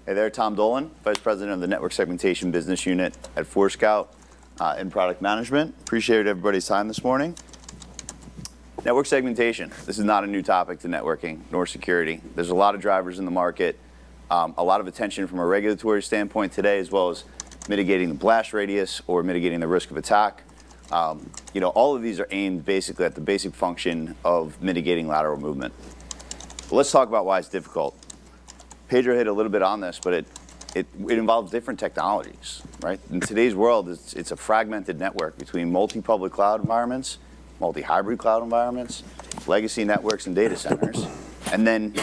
Hey there, Tom Dolan, Vice President of the Network Segmentation Business Unit at Forescout in Product Management. Appreciate everybody's time this morning. Network segmentation. This is not a new topic to networking nor security. There's a lot of drivers in the market, a lot of attention from a regulatory standpoint today, as well as mitigating the blast radius or mitigating the risk of attack. All of these are aimed basically at the basic function of mitigating lateral movement. But let's talk about why it's difficult. Pedro hit a little bit on this, but it involves different technologies, right? In today's world, it's a fragmented network between multi-public cloud environments, multi-hybrid cloud environments, legacy networks and data centers, and then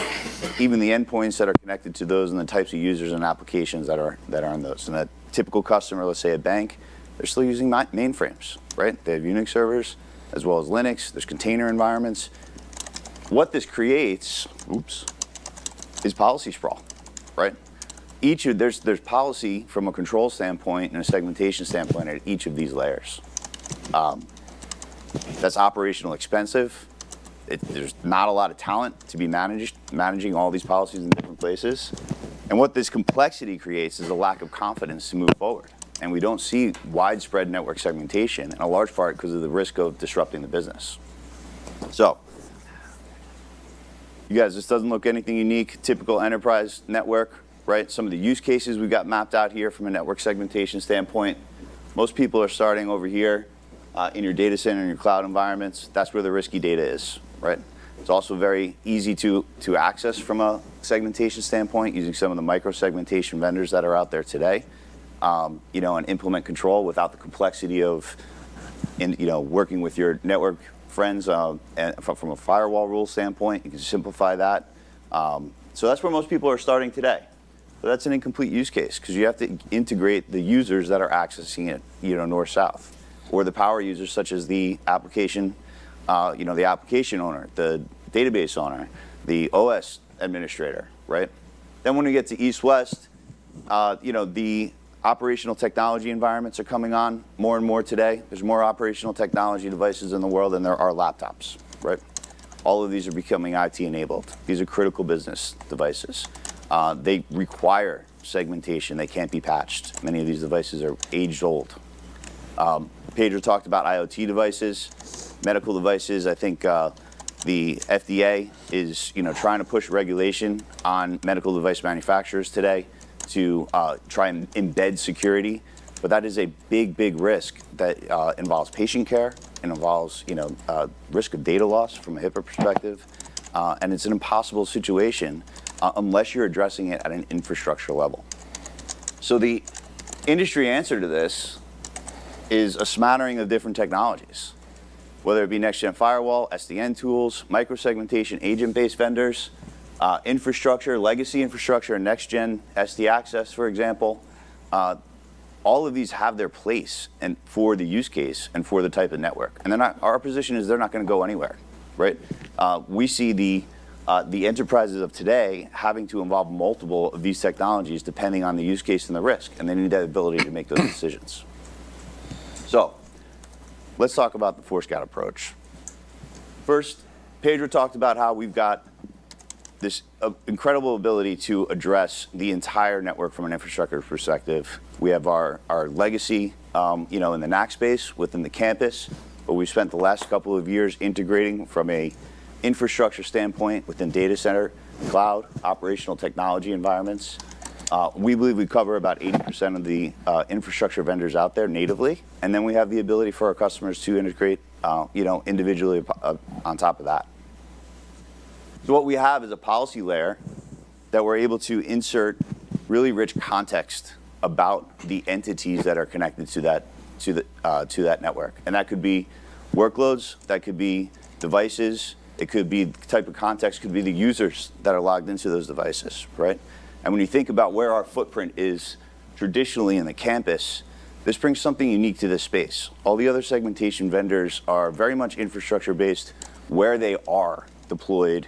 even the endpoints that are connected to those and the types of users and applications that are in those. And that typical customer, let's say a bank, they're still using mainframes, right? They have Unix servers as well as Linux. There's container environments. What this creates, is policy sprawl, right? There's policy from a control standpoint and a segmentation standpoint at each of these layers. That's operational expensive. There's not a lot of talent to be managing all these policies in different places. And what this complexity creates is a lack of confidence to move forward. And we don't see widespread network segmentation, in a large part because of the risk of disrupting the business. So, you guys, this doesn't look anything unique. Typical enterprise network, right? Some of the use cases we've got mapped out here from a network segmentation standpoint. Most people are starting over here in your data center and your cloud environments. That's where the risky data is, right? It's also very easy to access from a segmentation standpoint using some of the micro-segmentation vendors that are out there today, and implement control without the complexity of working with your network friends and from a firewall rule standpoint. You can simplify that. So that's where most people are starting today. But that's an incomplete use case because you have to integrate the users that are accessing it, north-south, or the power users such as the application, the application owner, the database owner, the OS administrator, right? Then when we get to east-west, the operational technology environments are coming on more and more today. There's more operational technology devices in the world than there are laptops, right? All of these are becoming IT enabled. These are critical business devices. They require segmentation. They can't be patched. Many of these devices are aged old. Pedro talked about IoT devices, medical devices. I think the FDA is trying to push regulation on medical device manufacturers today to try and embed security, but that is a big risk that involves patient care and involves risk of data loss from a HIPAA perspective, and it's an impossible situation unless you're addressing it at an infrastructure level. So the industry answer to this is a smattering of different technologies, whether it be next-gen firewall, SDN tools, micro-segmentation, agent-based vendors, infrastructure, legacy infrastructure, and next-gen SD access, for example. All of these have their place and for the use case and for the type of network. And our position is they're not going to go anywhere, right? We see the enterprises of today having to involve multiple of these technologies depending on the use case and the risk, and they need that ability to make those decisions. So, let's talk about the Forescout approach. First, Pedro talked about how we've got this incredible ability to address the entire network from an infrastructure perspective. We have our legacy, in the NAC space within the campus, but we've spent the last couple of years integrating from a infrastructure standpoint within data center, cloud, operational technology environments. We believe we cover about 80% of the infrastructure vendors out there natively, and then we have the ability for our customers to integrate, individually on top of that. So what we have is a policy layer that we're able to insert really rich context about the entities that are connected to that network, and that could be workloads, that could be devices, it could be the type of context, could be the users that are logged into those devices, right? And when you think about where our footprint is traditionally in the campus, this brings something unique to this space. All the other segmentation vendors are very much infrastructure based where they are deployed,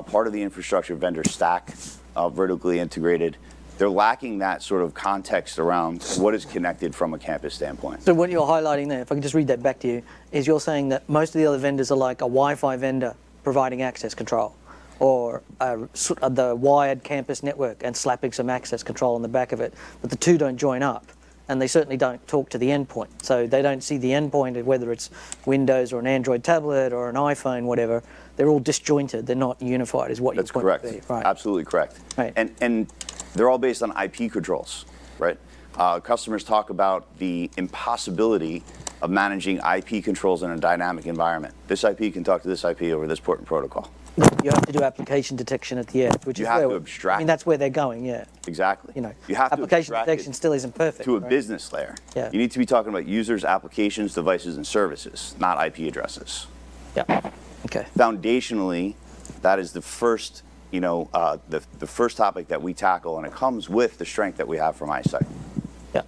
part of the infrastructure vendor stack, vertically integrated. They're lacking that sort of context around what is connected from a campus standpoint. So what you're highlighting there, if I can just read that back to you, is you're saying that most of the other vendors are like a Wi-Fi vendor providing access control, or the wired campus network and slapping some access control on the back of it, but the two don't join up. And they certainly don't talk to the endpoint. So they don't see the endpoint, whether it's Windows or an Android tablet or an iPhone, whatever. They're all disjointed. They're not unified, is what you're pointing correct. to be. Right. Absolutely correct. Right. And they're all based on IP controls, right? Customers talk about the impossibility of managing IP controls in a dynamic environment. This IP can talk to this IP over this port and protocol. You have to do application detection at the edge, which You is have where, to abstract. I mean, that's where they're going, yeah. Exactly. You know, you have to application abstract detection it still isn't perfect. to a right? business layer. Yeah. You need to be talking about users, applications, devices, and services, not IP addresses. Yeah. Okay. Foundationally, that is the first, the first topic that we tackle, and it comes with the strength that we have from eyeSegment. Yeah.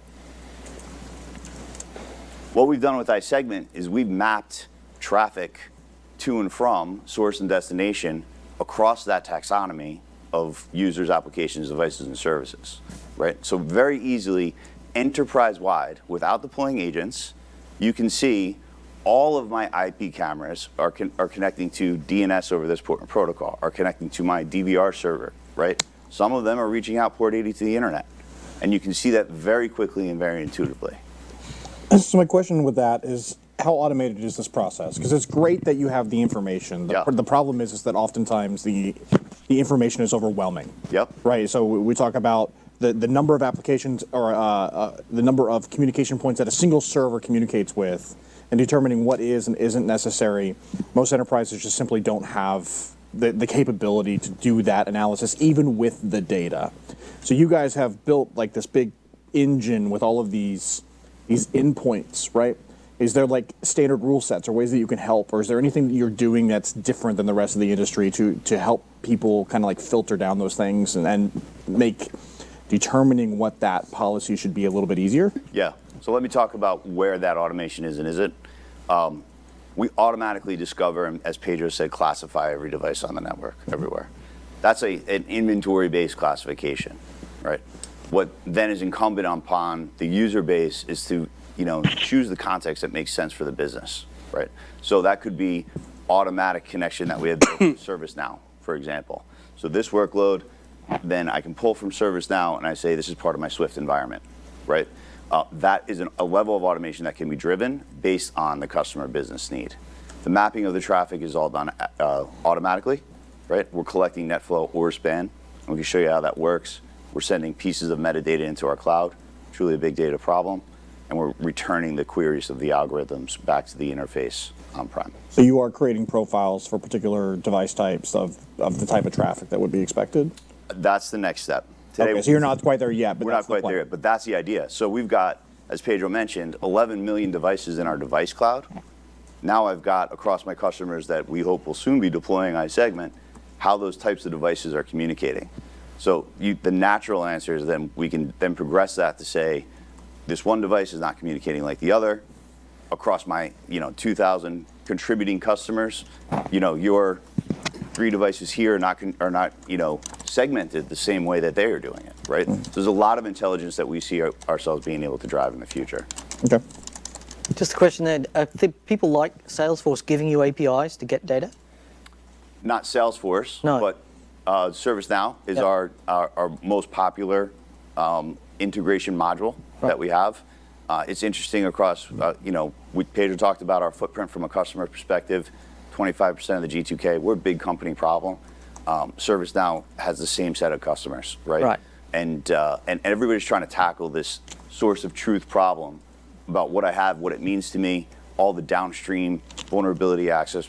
What we've done with eyeSegment is we've mapped traffic to and from source and destination across that taxonomy of users, applications, devices, and services, right? So very easily, enterprise-wide, without deploying agents, you can see all of my IP cameras are connecting to DNS over this port and protocol, are connecting to my DVR server, right? Some of them are reaching out port 80 to the internet. And you can see that very quickly and very intuitively. So my question with that is, how automated is this process? Because it's great that you have the information. The problem is that oftentimes the information is overwhelming. Yep. Right. So we talk about the number of applications or the number of communication points that a single server communicates with, and determining what is and isn't necessary. Most enterprises just simply don't have the capability to do that analysis, even with the data. So you guys have built like this big engine with all of these endpoints, right? Is there like standard rule sets or ways that you can help, or is there anything that you're doing that's different than the rest of the industry to help people kind of like filter down those things and make determining what that policy should be a little bit easier? Yeah. So let me talk about where that automation is and isn't. We automatically discover, and as Pedro said, classify every device on the network everywhere. That's an inventory-based classification, right? What then is incumbent upon the user base is to choose the context that makes sense for the business, right? So that could be automatic connection that we have built with ServiceNow, for example. So this workload, then I can pull from ServiceNow and I say this is part of my Swift environment, right? That is a level of automation that can be driven based on the customer business need. The mapping of the traffic is all done automatically, right? We're collecting NetFlow or span, and we can show you how that works. We're sending pieces of metadata into our cloud, truly a big data problem, and we're returning the queries of the algorithms back to the interface on-prem. So you are creating profiles for particular device types of the type of traffic that would be expected? That's the next step. Today, Okay, so you're not quite there yet, but we're not quite there yet, but that's the idea. So we've got, as Pedro mentioned, 11 million devices in our device cloud. Now I've got across my customers that we hope will soon be deploying eyeSegment, how those types of devices are communicating. So the natural answer is then we can then progress that to say, this one device is not communicating like the other. Across my 2,000 contributing customers, your 3 devices here are not segmented the same way that they are doing it, right? So there's a lot of intelligence that we see ourselves being able to drive in the future. Okay. Just a question there. I think people like Salesforce giving you APIs to get data? Not Salesforce, No. but ServiceNow is our most popular integration module that we have. It's interesting across, Pedro talked about our footprint from a customer perspective, 25% of the G2K. We're a big company problem. ServiceNow has the same set of customers, right? Right. And everybody's trying to tackle this source of truth problem about what I have, what it means to me, all the downstream vulnerability access,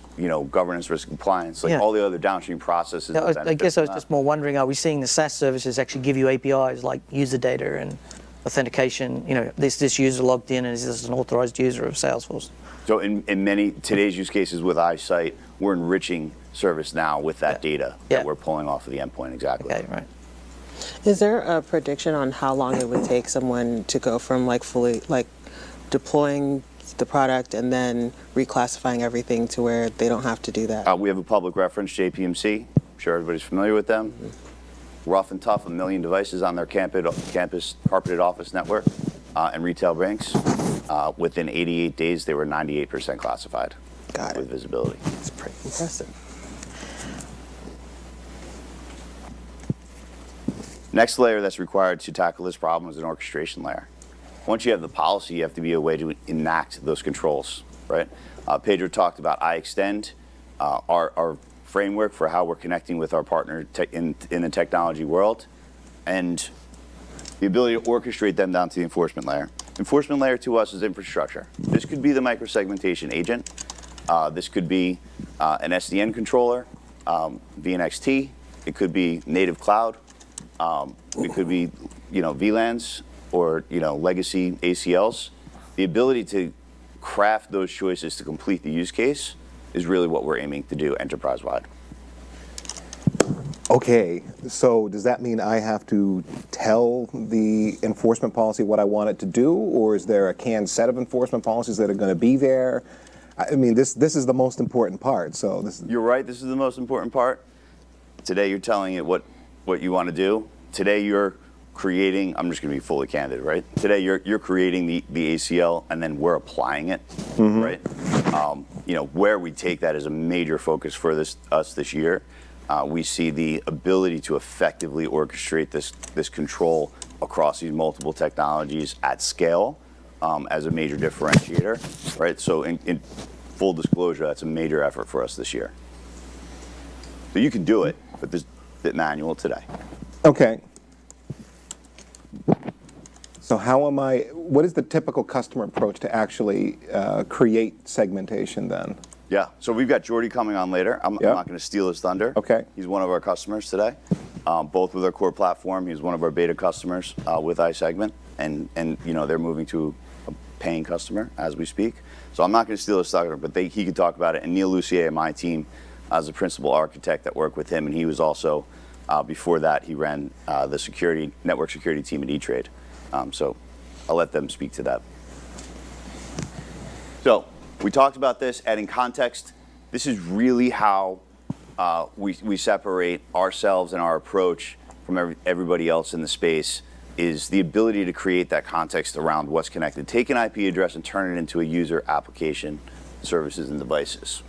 governance, risk, compliance, all the other downstream processes. I guess I was just more wondering, are we seeing the SaaS services actually give you APIs like user data and authentication? This user logged in and is this an authorized user of Salesforce? So in many today's use cases with eyeSight, we're enriching ServiceNow with that data that we're pulling off of the endpoint, exactly. Okay, right. Is there a prediction on how long it would take someone to go from fully deploying the product and then reclassifying everything to where they don't have to do that? We have a public reference, JPMC. I'm sure everybody's familiar with them. Rough and tough, 1 million devices on their campus carpeted office network and retail banks. Within 88 days, they were 98% classified. Got it. With visibility. That's pretty impressive. Next layer that's required to tackle this problem is an orchestration layer. Once you have the policy, you have to be a way to enact those controls, right? Pedro talked about iExtend, our framework for how we're connecting with our partner in the technology world, and the ability to orchestrate them down to the enforcement layer. Enforcement layer to us is infrastructure. This could be the microsegmentation agent. This could be an SDN controller, VNXT. It could be native cloud. It could be, VLANs or, legacy ACLs. The ability to craft those choices to complete the use case is really what we're aiming to do enterprise-wide. Okay, so does that mean I have to tell the enforcement policy what I want it to do, or is there a canned set of enforcement policies that are going to be there? I mean, this is the most important part. So this. You're right. This is the most important part. Today, you're telling it what you want to do. Today, you're creating. I'm just going to be fully candid, right? Today, you're creating the ACL, and then we're applying it, right? Where we take that is a major focus for us this year. We see the ability to effectively orchestrate this control across these multiple technologies at scale as a major differentiator, right? So in full disclosure, that's a major effort for us this year. So you can do it, but this is a bit manual today. Okay. So what is the typical customer approach to actually create segmentation then? Yeah, so we've got Jordy coming on later. I'm not going to steal his thunder. Okay. He's one of our customers today, both with our core platform. He's one of our beta customers with eyeSegment, and they're moving to a paying customer as we speak. So I'm not going to steal his thunder, but he could talk about it. And Neil Lucier, my team, as a principal architect that worked with him, and he was also, before that, he ran the network security team at E-Trade. So I'll let them speak to that. So we talked about this, adding context. This is really how we separate ourselves and our approach from everybody else in the space, is the ability to create that context around what's connected. Take an IP address and turn it into a user, application, services, and devices.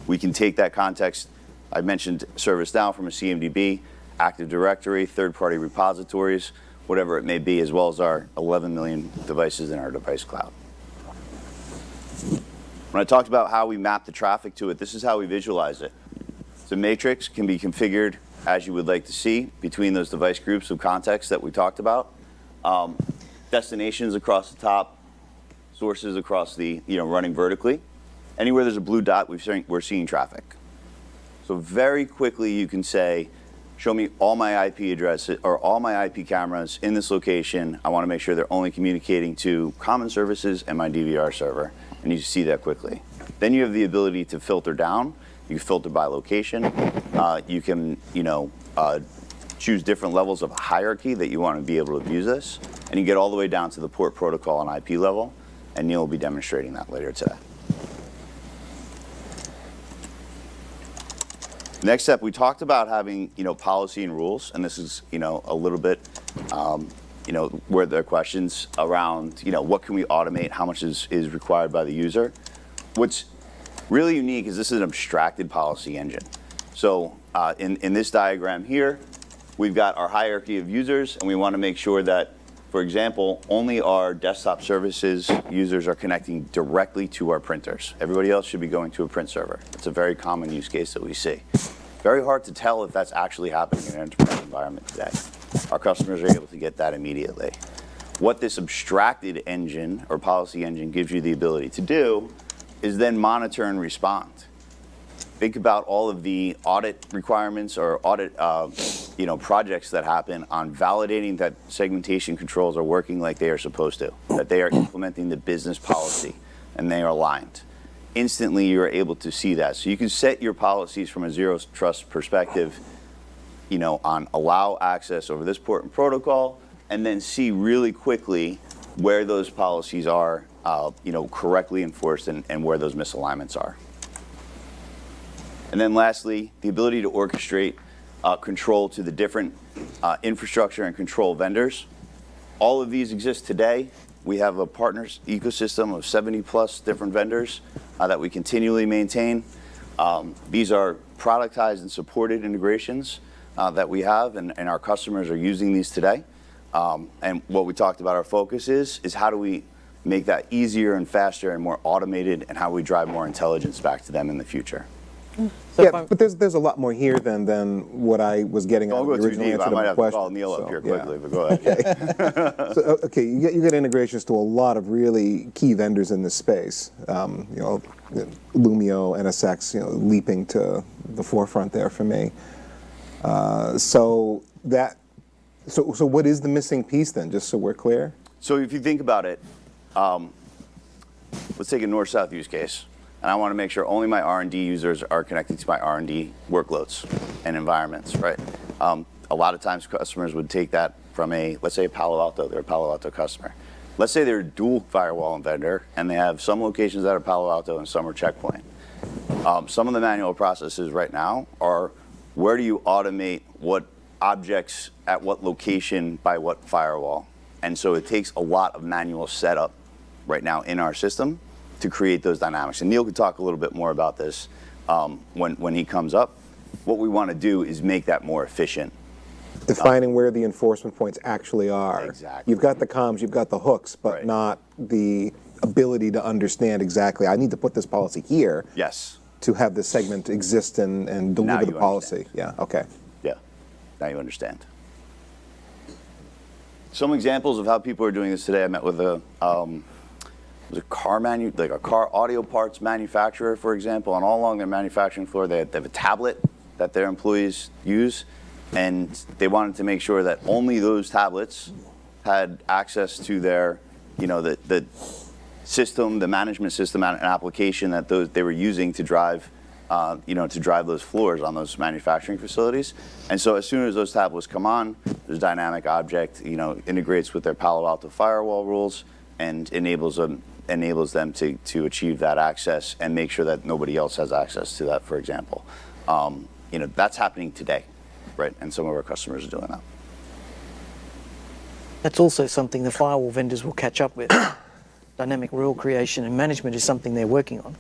We can take that context. I mentioned ServiceNow from a CMDB, Active Directory, third-party repositories, whatever it may be, as well as our 11 million devices in our device cloud. When I talked about how we map the traffic to it, this is how we visualize it. The matrix can be configured as you would like to see between those device groups of context that we talked about. Destinations across the top, sources across the, running vertically. Anywhere there's a blue dot, we're seeing traffic. So very quickly you can say, show me all my IP addresses or all my IP cameras in this location. I want to make sure they're only communicating to common services and my DVR server. And you see that quickly. Then you have the ability to filter down. You can filter by location. You can, choose different levels of hierarchy that you want to be able to use this. And you get all the way down to the port protocol and IP level. And Neil will be demonstrating that later today. Next step, we talked about having, policy and rules. And this is, a little bit, where there are questions around, what can we automate? How much is required by the user? What's really unique is this is an abstracted policy engine. So in this diagram here, we've got our hierarchy of users, and we want to make sure that, for example, only our desktop services users are connecting directly to our printers. Everybody else should be going to a print server. It's a very common use case that we see. Very hard to tell if that's actually happening in an enterprise environment today. Our customers are able to get that immediately. What this abstracted engine or policy engine gives you the ability to do is then monitor and respond. Think about all of the audit requirements or audit projects that happen on validating that segmentation controls are working like they are supposed to, that they are implementing the business policy and they are aligned. Instantly, you're able to see that. So you can set your policies from a zero trust perspective, on allow access over this port and protocol, and then see really quickly where those policies are, correctly enforced and where those misalignments are. And then lastly, the ability to orchestrate control to the different infrastructure and control vendors. All of these exist today. We have a partners ecosystem of 70 plus different vendors that we continually maintain. These are productized and supported integrations that we have, and our customers are using these today. And what we talked about our focus is how do we make that easier and faster and more automated, and how we drive more intelligence back to them in the future. So if Yeah, I'm- but there's a lot more here than what I was getting Don't out go of the too original deep. answer I to might my have to question. call Neil up So, here yeah. quickly, but go ahead. So, okay, you get integrations to a lot of really key vendors in this space. Lumio, NSX, leaping to the forefront there for me. So what is the missing piece then, just so we're clear? So if you think about it, let's take a north-south use case, and I want to make sure only my R&D users are connected to my R&D workloads and environments, right? A lot of times customers would take that from let's say a Palo Alto, they're a Palo Alto customer. Let's say they're a dual firewall vendor, and they have some locations that are Palo Alto and some are Checkpoint. Some of the manual processes right now are, where do you automate what objects at what location by what firewall? And so it takes a lot of manual setup right now in our system to create those dynamics. And Neil could talk a little bit more about this when he comes up. What we want to do is make that more efficient. Defining where the enforcement points actually are. Exactly. You've got the comms, you've got the hooks, but Right. not the ability to understand exactly, I need to put this policy here Yes. to have this segment exist and deliver the you policy. understand. Yeah, okay. Yeah. Now you understand. Some examples of how people are doing this today. I met with a car audio parts manufacturer, for example, and all along their manufacturing floor, they have a tablet that their employees use, and they wanted to make sure that only those tablets had access to their, the system, the management system and application that they were using to drive, to drive those floors on those manufacturing facilities. And so as soon as those tablets come on, there's dynamic object, integrates with their Palo Alto firewall rules and enables them to achieve that access and make sure that nobody else has access to that, for example. That's happening today, right? And some of our customers are doing that. That's also something the firewall vendors will catch up with. Dynamic rule creation and management is something they're working on.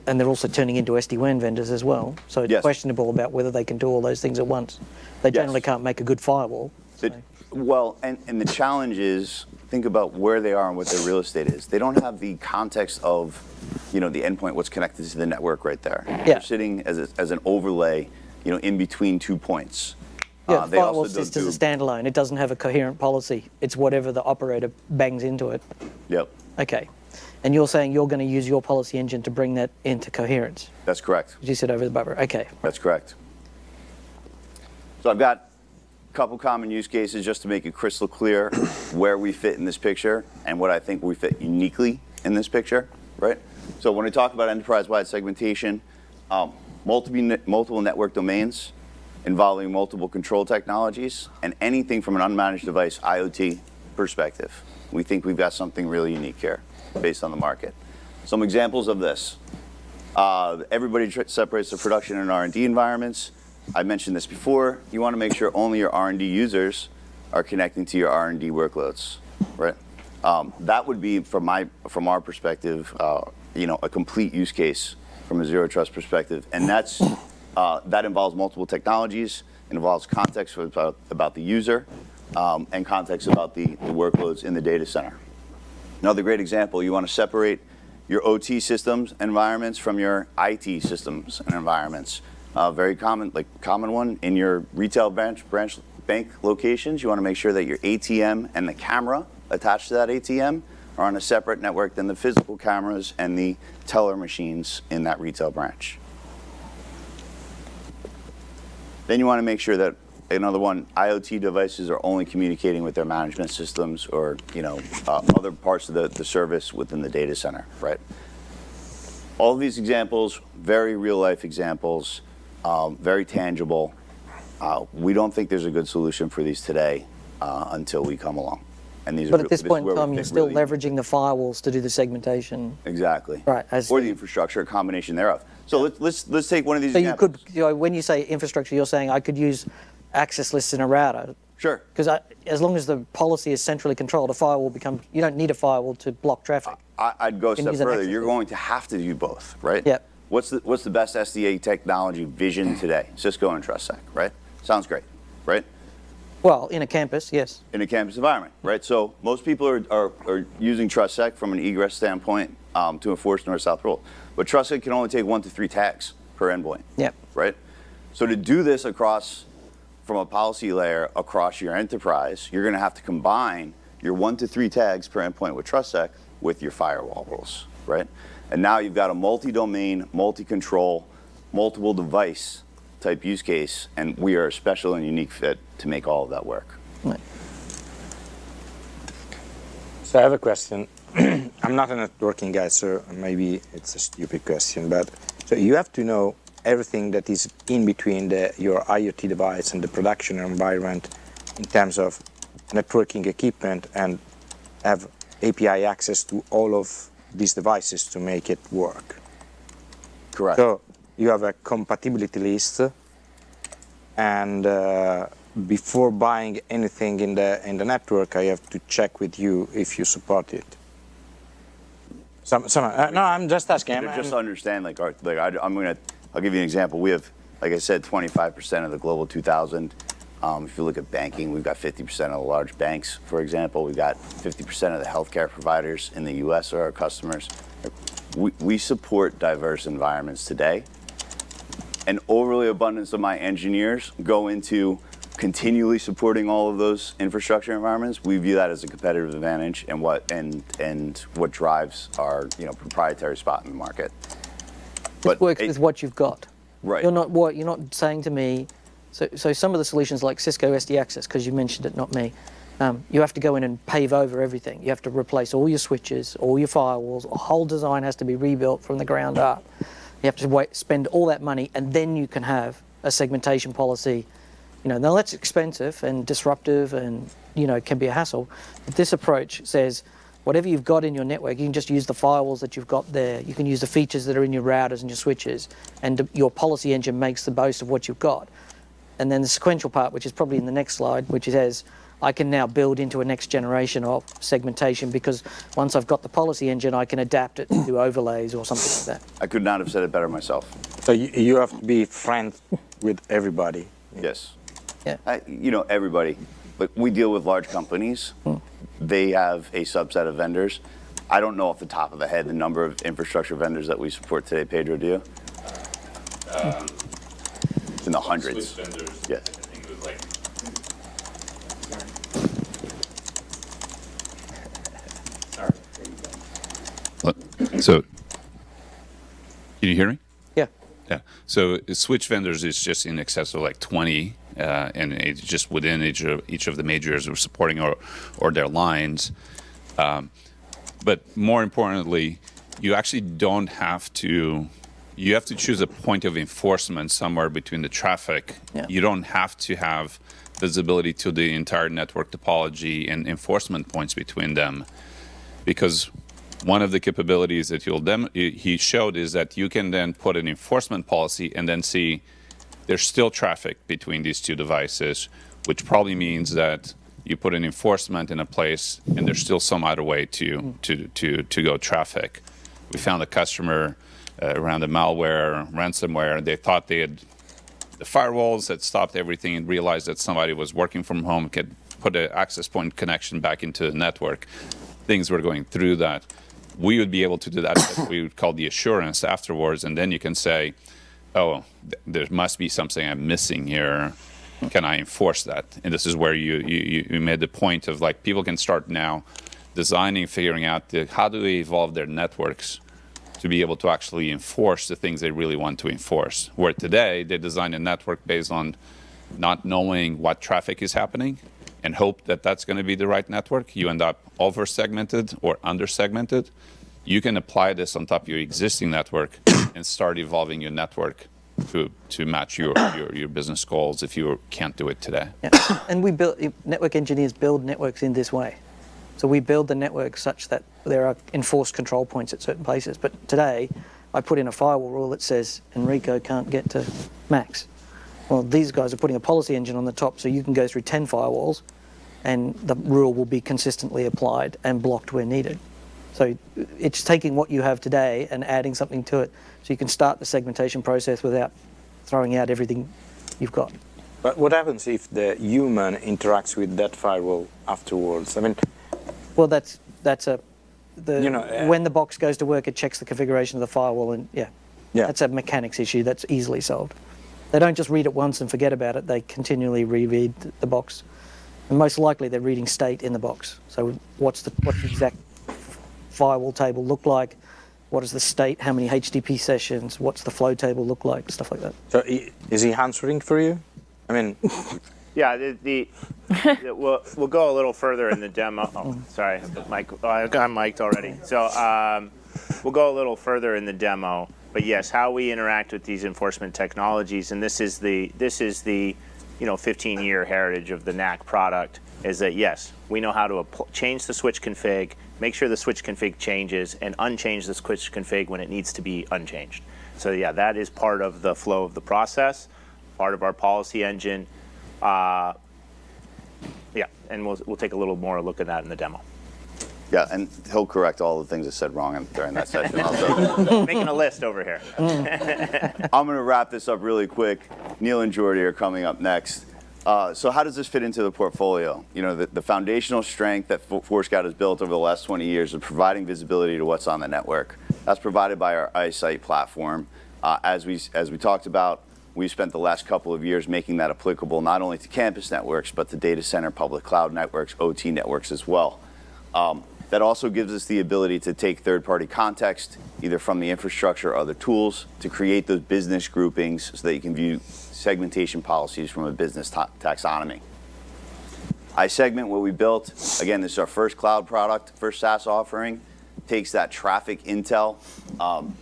And they're also turning into SD-WAN vendors as well. So it's Yes. questionable about whether they can do all those things at once. They generally Yes. can't make a good firewall. Well, and the challenge is, think about where they are and what their real estate is. They don't have the context of, the endpoint, what's connected to the network right there. Yeah. They're sitting as an overlay, in between 2 points. Yeah, the They firewall also sits as a do. standalone. It doesn't have a coherent policy. It's whatever the operator bangs into it. Yep, Okay. And you're saying you're going to use your policy engine to bring that into coherence. that's correct. You said over the buffer. Okay. That's correct. So I've got a couple common use cases just to make it crystal clear where we fit in this picture and what I think we fit uniquely in this picture, right? So when we talk about enterprise-wide segmentation, multiple network domains involving multiple control technologies and anything from an unmanaged device IoT perspective. We think we've got something really unique here based on the market. Some examples of this. Everybody separates the production and R&D environments. I mentioned this before. You want to make sure only your R&D users are connecting to your R&D workloads, right? That would be, from our perspective, a complete use case from a zero trust perspective, and that involves multiple technologies. It involves context about the user and context about the workloads in the data center. Another great example, you want to separate your OT systems environments from your IT systems and environments. Very common one in your retail branch bank locations. You want to make sure that your ATM and the camera attached to that ATM are on a separate network than the physical cameras and the teller machines in that retail branch. Then you want to make sure that, another one, IoT devices are only communicating with their management systems or other parts of the service within the data center, right? All of these examples, very real life examples, very tangible. We don't think there's a good solution for these today until we come along. And these But are at this point in where we time, you're fit still really leveraging the firewalls to do the segmentation. exactly, Right, or the infrastructure, a combination thereof. So let's take one of these So you examples. could, when you say infrastructure, you're saying I could use access lists in a router. Sure. Because as long as the policy is centrally controlled, a firewall becomes, you don't need a firewall to block traffic. I'd go a Can step use an further. access You're list. going to have to do both, right? Yep. What's the best SDA technology vision today? Cisco and TrustSec, right? Sounds great, right? Well, in a campus, yes. In a campus environment, right? So most people are using TrustSec from an egress standpoint to enforce north-south rule. But TrustSec can only take 1 to 3 tags per endpoint, Yep. right? So to do this across, from a policy layer across your enterprise, you're going to have to combine your 1 to 3 tags per endpoint with TrustSec with your firewall rules, right? And now you've got a multi-domain, multi-control, multiple device type use case, and we are a special and unique fit to make all of that work. Right. So I have a question. I'm not a networking guy, so maybe it's a stupid question, but so you have to know everything that is in between your IoT device and the production environment in terms of networking equipment and have API access to all of these devices to make it work. Correct. So you have a compatibility list, and before buying anything in the network, I have to check with you if you support it. No, I'm just asking. Just to understand, I'll give you an example. We have, like I said, 25% of the global 2,000. If you look at banking, we've got 50% of the large banks, for example. We've got 50% of the healthcare providers in the U.S. are our customers. We support diverse environments today. An overly abundance of my engineers go into continually supporting all of those infrastructure environments. We view that as a competitive advantage and what drives our proprietary spot in the market. It works with what you've got. Right. You're not saying to me, so some of the solutions like Cisco SD Access, because you mentioned it, not me, you have to go in and pave over everything. You have to replace all your switches, all your firewalls, a whole design has to be rebuilt from the ground up. You have to spend all that money, and then you can have a segmentation policy. Now that's expensive and disruptive and, can be a hassle. But this approach says, whatever you've got in your network, you can just use the firewalls that you've got there. You can use the features that are in your routers and your switches, and your policy engine makes the most of what you've got. And then the sequential part, which is probably in the next slide, which says, I can now build into a next generation of segmentation, because once I've got the policy engine, I can adapt it to overlays or something like that. I could not have said it better myself. So you have to be friends with everybody. Yes. Yeah. Everybody. But we deal with large companies. They have a subset of vendors. I don't know off the top of the head the number of infrastructure vendors that we support today. Pedro, do you? It's in the hundreds. Switch vendors. Yeah. I think it was like. Sorry. So, can you hear me? Yeah. Yeah. So switch vendors is just in excess of like 20, and it's just within each of the majors we're supporting or their lines. But more importantly, you actually don't have to. You have to choose a point of enforcement somewhere between the traffic. Yeah. You don't have to have visibility to the entire network topology and enforcement points between them, because one of the capabilities that he showed is that you can then put an enforcement policy and then see there's still traffic between these two devices, which probably means that you put an enforcement in a place and there's still some other way to go traffic. We found a customer around the malware, ransomware. They thought they had the firewalls that stopped everything and realized that somebody was working from home, could put an access point connection back into the network. Things were going through that. We would be able to do that, what we would call the assurance afterwards, and then you can say, oh, there must be something I'm missing here. Can I enforce that? And this is where you made the point of, like, people can start now designing, figuring out how do they evolve their networks to be able to actually enforce the things they really want to enforce. Where today, they design a network based on not knowing what traffic is happening and hope that that's going to be the right network. You end up over-segmented or under-segmented. You can apply this on top of your existing network and start evolving your network to match your business goals if you can't do it today. Yeah. And network engineers build networks in this way. So we build the network such that there are enforced control points at certain places. But today, I put in a firewall rule that says Enrico can't get to Max. Well, these guys are putting a policy engine on the top, so you can go through 10 firewalls and the rule will be consistently applied and blocked where needed. So it's taking what you have today and adding something to it, so you can start the segmentation process without throwing out everything you've got. But what happens if the human interacts with that firewall afterwards? I mean, Well, that's a the You know, when the box goes to work, it checks the configuration of the firewall, and Yeah. that's a mechanics issue that's easily solved. They don't just read it once and forget about it. They continually reread the box, and most likely they're reading state in the box. So what's the exact firewall table look like? What is the state? How many HTTP sessions? What's the flow table look like? Stuff like that. so is he answering for you? I mean, Yeah, we'll go a little further in the demo. Oh, sorry, Mike. I'm mic'd already. So we'll go a little further in the demo. But yes, how we interact with these enforcement technologies, and this is the 15-year heritage of the NAC product, is that yes, we know how to change the switch config, make sure the switch config changes, and unchange the switch config when it needs to be unchanged. So yeah, that is part of the flow of the process, part of our policy engine. Yeah, and we'll take a little more look at that in the demo. Yeah, and he'll correct all the things I said wrong during that session also. Making a list over here. I'm going to wrap this up really quick. Neil and Jordy are coming up next. So how does this fit into the portfolio? You know, the foundational strength that Forescout has built over the last 20 years is providing visibility to what's on the network. That's provided by our eyeSight platform. As we talked about, we've spent the last couple of years making that applicable not only to campus networks, but to data center, public cloud networks, OT networks as well. That also gives us the ability to take third-party context, either from the infrastructure or other tools, to create those business groupings so that you can view segmentation policies from a business taxonomy. eyeSegment, what we built, again, this is our first cloud product, first SaaS offering, takes that traffic intel,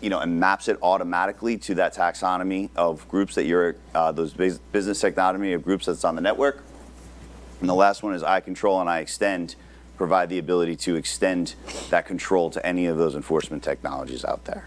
and maps it automatically to that taxonomy of groups that you're, those business taxonomy of groups that's on the network. And the last one is iControl and iExtend, provide the ability to extend that control to any of those enforcement technologies out there.